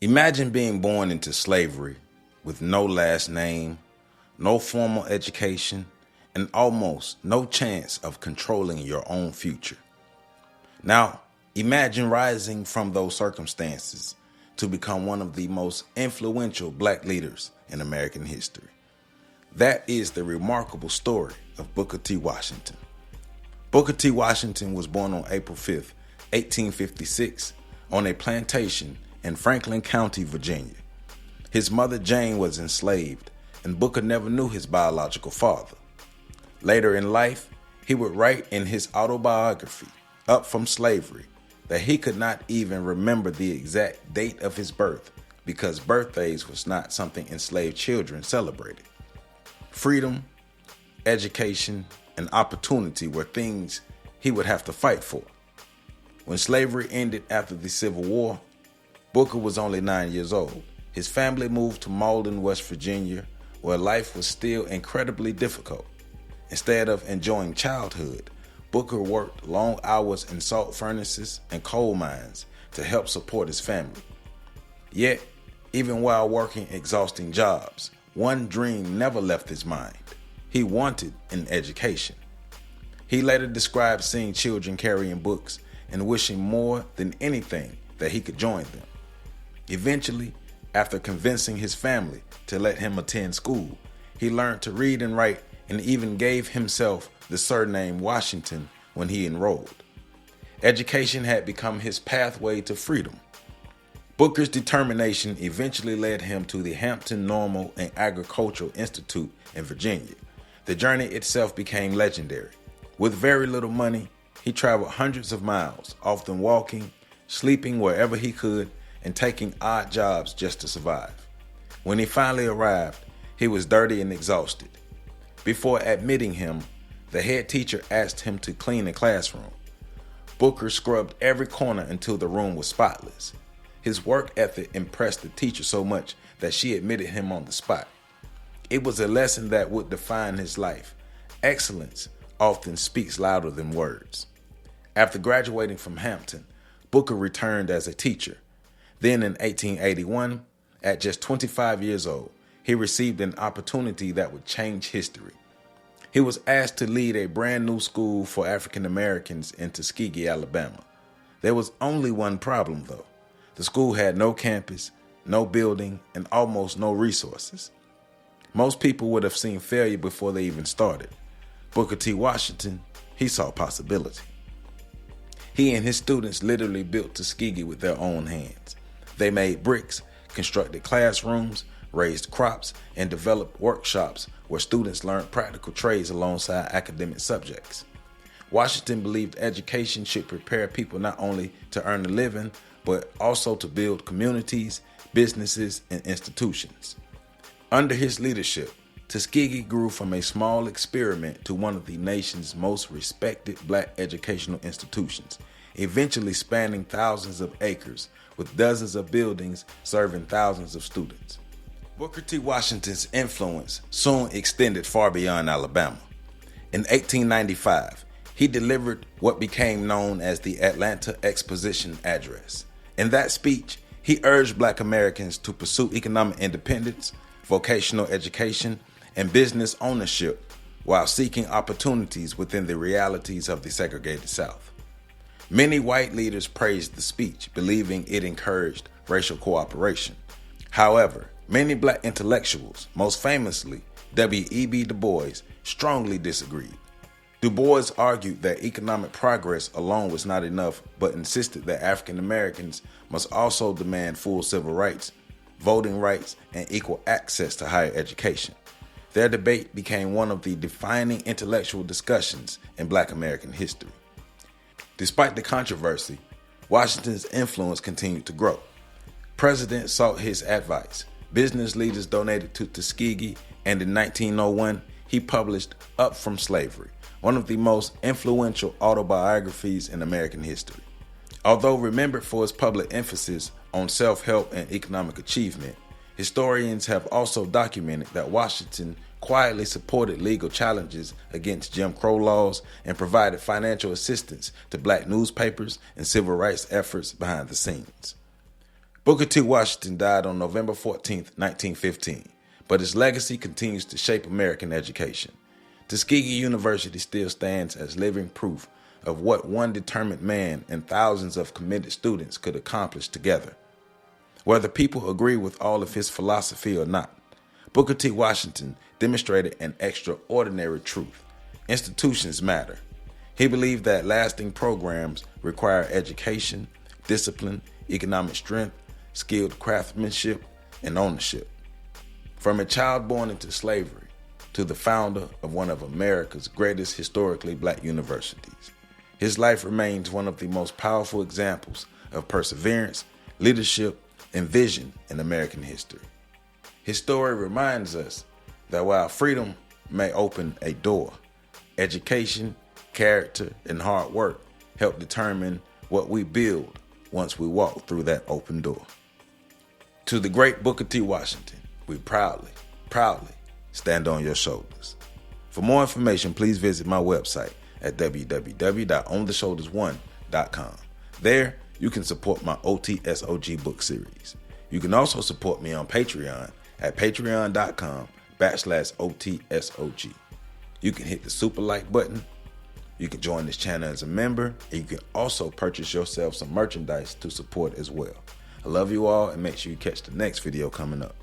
Imagine being born into slavery with no last name, no formal education, and almost no chance of controlling your own future. Now, imagine rising from those circumstances to become one of the most influential black leaders in American history. That is the remarkable story of Booker T. Washington. Booker T. Washington was born on April 5th, 1856, on a plantation in Franklin County, Virginia. His mother Jane was enslaved, and Booker never knew his biological father. Later in life, he would write in his autobiography, Up from Slavery, that he could not even remember the exact date of his birth because birthdays was not something enslaved children celebrated. Freedom, education, and opportunity were things he would have to fight for. When slavery ended after the Civil War, Booker was only 9 years old. His family moved to Malden, West Virginia, where life was still incredibly difficult. Instead of enjoying childhood, Booker worked long hours in salt furnaces and coal mines to help support his family. Yet, even while working exhausting jobs, one dream never left his mind. He wanted an education. He later described seeing children carrying books and wishing more than anything that he could join them. Eventually, after convincing his family to let him attend school, he learned to read and write and even gave himself the surname Washington when he enrolled. Education had become his pathway to freedom. Booker's determination eventually led him to the Hampton Normal and Agricultural Institute in Virginia. The journey itself became legendary. With very little money, he traveled hundreds of miles, often walking, sleeping wherever he could, and taking odd jobs just to survive. When he finally arrived, he was dirty and exhausted. Before admitting him, the head teacher asked him to clean the classroom. Booker scrubbed every corner until the room was spotless. His work ethic impressed the teacher so much that she admitted him on the spot. It was a lesson that would define his life. Excellence often speaks louder than words. After graduating from Hampton, Booker returned as a teacher. Then in 1881, at just 25 years old, he received an opportunity that would change history. He was asked to lead a brand new school for African Americans in Tuskegee, Alabama. There was only one problem, though. The school had no campus, no building, and almost no resources. Most people would have seen failure before they even started. Booker T. Washington, he saw possibility. He and his students literally built Tuskegee with their own hands. They made bricks, constructed classrooms, raised crops, and developed workshops where students learned practical trades alongside academic subjects. Washington believed education should prepare people not only to earn a living, but also to build communities, businesses, and institutions. Under his leadership, Tuskegee grew from a small experiment to one of the nation's most respected black educational institutions, eventually spanning thousands of acres with dozens of buildings serving thousands of students. Booker T. Washington's influence soon extended far beyond Alabama. In 1895, he delivered what became known as the Atlanta Exposition Address. In that speech, he urged Black Americans to pursue economic independence, vocational education, and business ownership while seeking opportunities within the realities of the segregated South. Many white leaders praised the speech, believing it encouraged racial cooperation. However, many black intellectuals, most famously W.E.B. Du Bois, strongly disagreed. Du Bois argued that economic progress alone was not enough, but insisted that African Americans must also demand full civil rights, voting rights, and equal access to higher education. Their debate became one of the defining intellectual discussions in Black American history. Despite the controversy, Washington's influence continued to grow. Presidents sought his advice. Business leaders donated to Tuskegee, and in 1901, he published Up from Slavery, one of the most influential autobiographies in American history. Although remembered for its public emphasis on self-help and economic achievement, historians have also documented that Washington quietly supported legal challenges against Jim Crow laws and provided financial assistance to black newspapers and civil rights efforts behind the scenes. Booker T. Washington died on November 14, 1915, but his legacy continues to shape American education. Tuskegee University still stands as living proof of what one determined man and thousands of committed students could accomplish together. Whether people agree with all of his philosophy or not, Booker T. Washington demonstrated an extraordinary truth. Institutions matter. He believed that lasting programs require education, discipline, economic strength, skilled craftsmanship, and ownership. From a child born into slavery to the founder of one of America's greatest historically black universities, his life remains one of the most powerful examples of perseverance, leadership, and vision in American history. His story reminds us that while freedom may open a door, education, character, and hard work help determine what we build once we walk through that open door. To the great Booker T. Washington, we proudly stand on your shoulders. For more information, please visit my website at www.ontheshoulders1.com. There, you can support my OTSOG book series. You can also support me on Patreon at patreon.com/OTSOG. You can hit the super like button. You can join this channel as a member, and you can also purchase yourself some merchandise to support as well. I love you all, and make sure you catch the next video coming up.